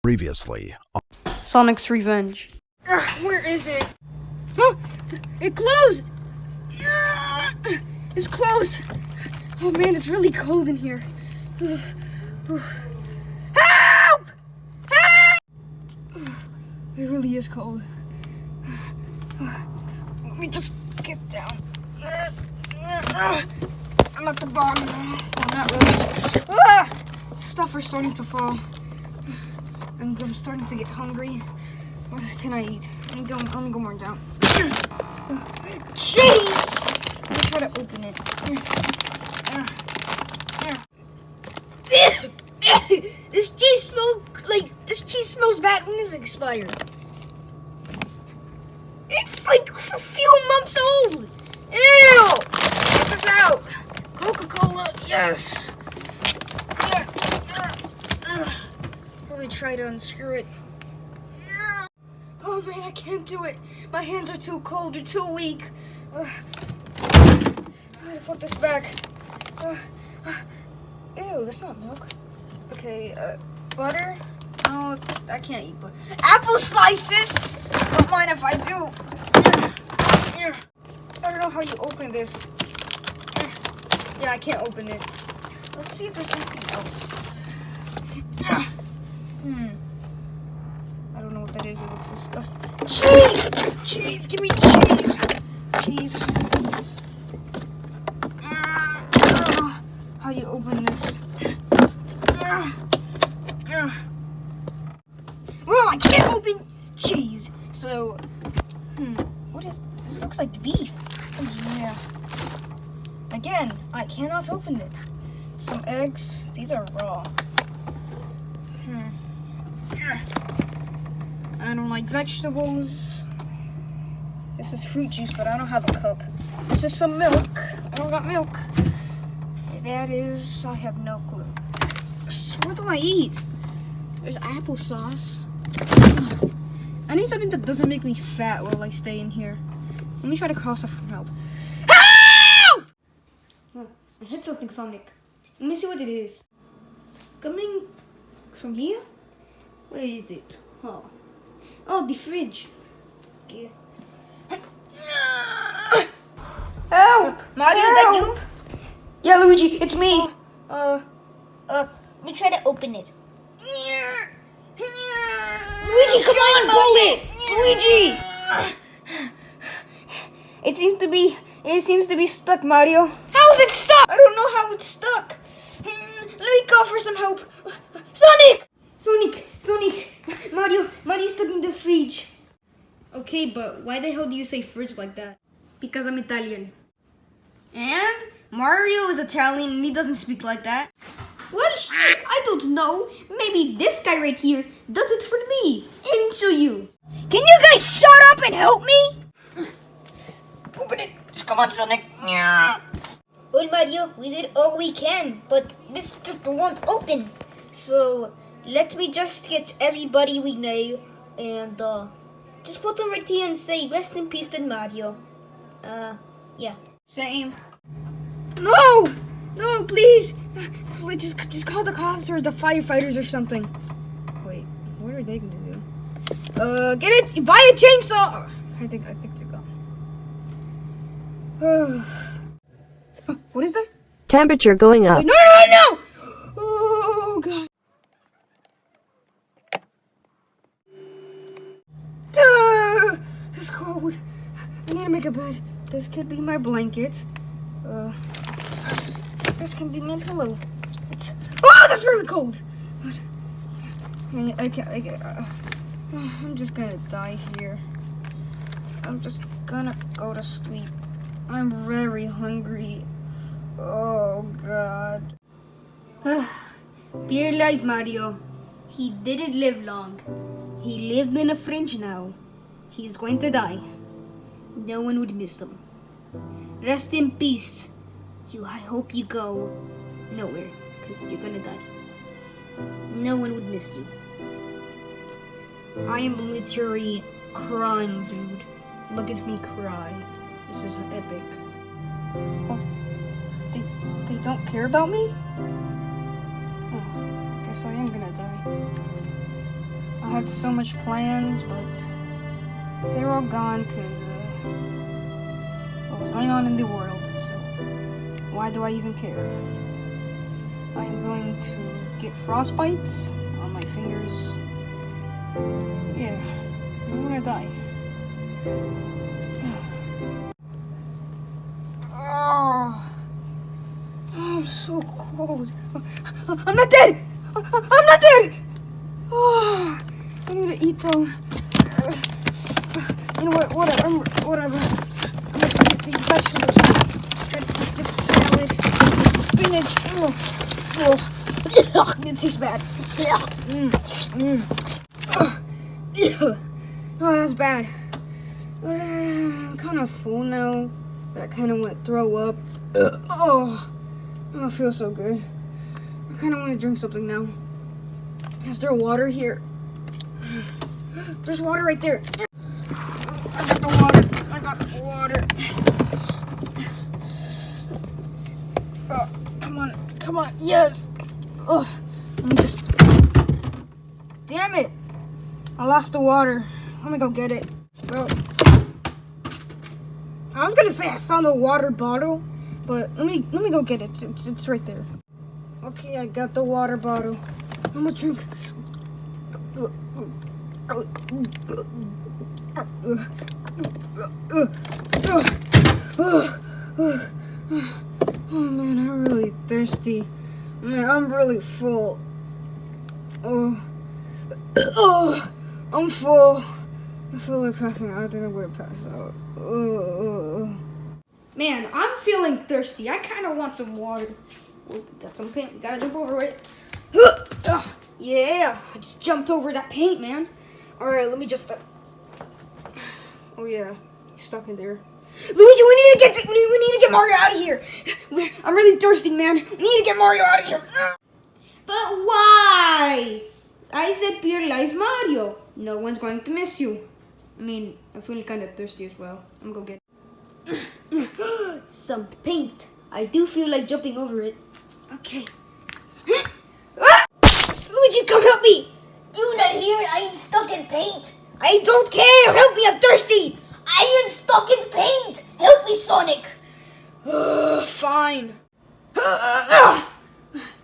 Previously. Sonic's Revenge. Where is it? Oh, it closed! It's closed! Oh man, it's really cold in here. Help! Help! It really is cold. Let me just get down. I'm at the bottom. Oh, not really. Stuff is starting to fall. I'm starting to get hungry. What can I eat? Let me go more down. Cheese! Let me try to open it. This cheese smells bad. When is it expired? It's like a few months old. Ew! Get this out. Coca-Cola, yes. Let me try to unscrew it. Oh man, I can't do it. My hands are too cold, they're too weak. I'm gonna put this back. Ew, that's not milk. Okay, butter? No, I can't eat butter. Apple slices! Don't mind if I do. I don't know how you open this. Yeah, I can't open it. Let's see if there's anything else. I don't know what that is. It looks disgusting. Cheese! Cheese! Give me cheese! Cheese. How do you open this? Well, I can't open cheese. So, what is this? Looks like beef. Oh, yeah. Again, I cannot open it. Some eggs. These are raw. I don't like vegetables. This is fruit juice, but I don't have a cup. This is some milk. I don't got milk. That is, I have no clue. So what do I eat? There's applesauce. I need something that doesn't make me fat while I stay in here. Let me try to cross it for help. Help! Oh, I hit something, Sonic. Let me see what it is. Coming from here? Where is it? Oh, the fridge. Okay. Help! Mario, is that you? Yeah, Luigi, it's me. Let me try to open it. Luigi, come on, pull it! Luigi! It seems to be stuck, Mario. How is it stuck? I don't know how it's stuck. Let me call for some help. Sonic! Mario's stuck in the fridge. Okay, but why the hell do you say fridge like that? Because I'm Italian. And Mario is Italian and he doesn't speak like that. Well, shit, I don't know. Maybe this guy right here does it for me. Into you. Can you guys shut up and help me? Open it. Just come on, Sonic. Well, Mario, we did all we can, but this just won't open. So, let me just get everybody we know and, just put them right here and say, rest in peace to Mario. Yeah. Same. No, please. Just call the cops or the firefighters or something. Wait, what are they gonna do? Get it. Buy a chainsaw. I think they're gone. What is that? Temperature going up. Wait, no! Oh god. It's cold. I need to make a bed. This could be my blanket. This can be my pillow. Oh, that's really cold. I'm just gonna die here. I'm just gonna go to sleep. I'm very hungry. Oh god. Here lies Mario. He didn't live long. He lived in a fridge now. He's going to die. No one would miss him. Rest in peace. I hope you go nowhere, because you're gonna die. No one would miss you. I am literally crying, dude. Look at me cry. This is epic. Oh, they don't care about me? Oh, guess I am gonna die. had so much plans, but they're all gone because what's going on in the world. So why do I even care? I'm going to get frostbites on my fingers. Yeah, I'm gonna die. Oh, I'm so cold. I'm not dead! I'm not dead! Oh, I need to eat though. You know what? Whatever. I'm gonna just eat these vegetables. Gotta eat this salad, this spinach. It tastes bad. Oh, that's bad. But I'm kind of full now. But I kind of want to throw up. Oh, I feel so good. I kind of want to drink something now. Is there water here? There's water right there. I got the water. Oh, come on. Yes. Oh, let me just. Damn it! I lost the water. Let me go get it. Well, I was gonna say I found a water bottle, but let me go get it. It's right there. Okay, I got the water bottle. I'm gonna drink. Oh man, I'm really thirsty. Man, I'm really full. Oh, I'm full. I feel like passing out. I think I'm gonna pass out. Man, I'm feeling thirsty. I kind of want some water. Oh, got some paint. Gotta jump over it. Yeah, I just jumped over that paint, man. All right, let me just. Oh yeah, he's stuck in there. Luigi, we need to get Mario out of here. I'm really thirsty, man. We need to get Mario out of here. But why? I said Pirla is Mario. No one's going to miss you. I mean, I'm feeling kind of thirsty as well. I'm gonna go get some paint. I do feel like jumping over it. Okay. Luigi, come help me. Do not hear, I am stuck in paint. I don't care. Help me, I'm thirsty. I am stuck in paint. Help me, Sonic. Fine.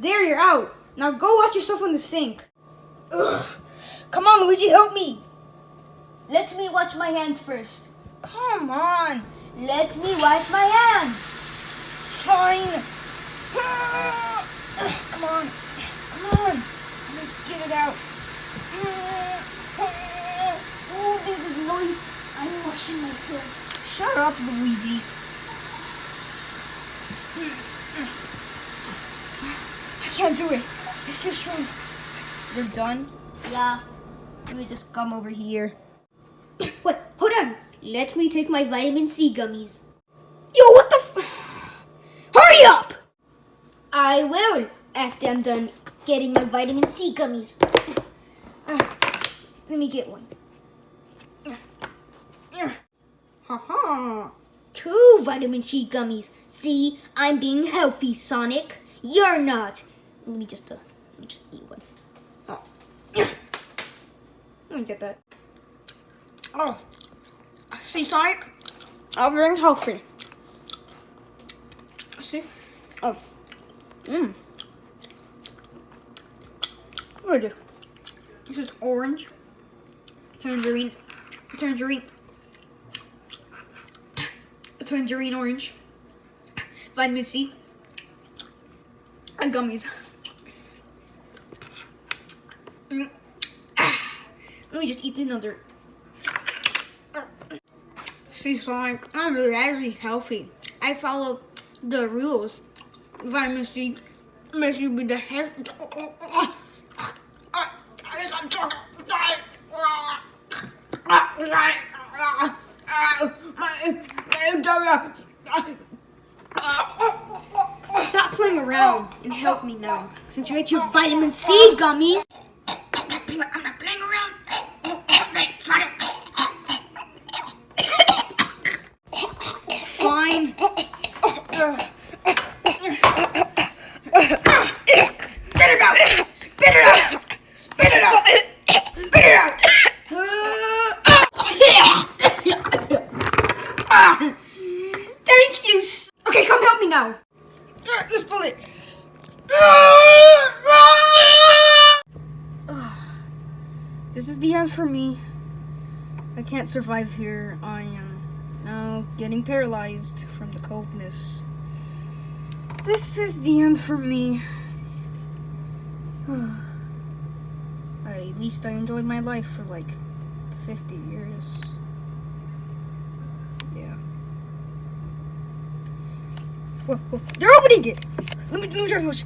There, you're out. Now go wash yourself in the sink. Come on, Luigi, help me. Let me wash my hands first. Come on. Let me wash my hands. Fine. Come on. Let me get it out. Oh, this is nice. I'm washing myself. Shut up, Luigi. I can't do it. It's too strong. You're done? Yeah. Let me just come over here. Wait, hold on. Let me take my vitamin C gummies. Yo, what the Hurry up! I will, after I'm done getting my vitamin C gummies. Let me get one. Haha. 2 vitamin C gummies. See, I'm being healthy, Sonic. You're not. Let me just eat one. Oh. Let me get that. Oh. See, Sonic? I'm being healthy. See? Oh. What do I do? This is orange. Tangerine. Tangerine orange. Vitamin C. And gummies. Let me just eat another. See, Sonic, I'm very healthy. I follow the rules. Vitamin C makes you be the healthy. Stop playing around and help me now. Since you ate your vitamin C gummies. I'm not playing around. Fine. Spit it out. Spit it out. Spit it out. Spit it out. This is the end for me. I can't survive here. I am now getting paralyzed from the coldness. This is the end for me. At least I enjoyed my life for like 50 years. Yeah. Whoa, whoa. They're opening it! Let me try to push.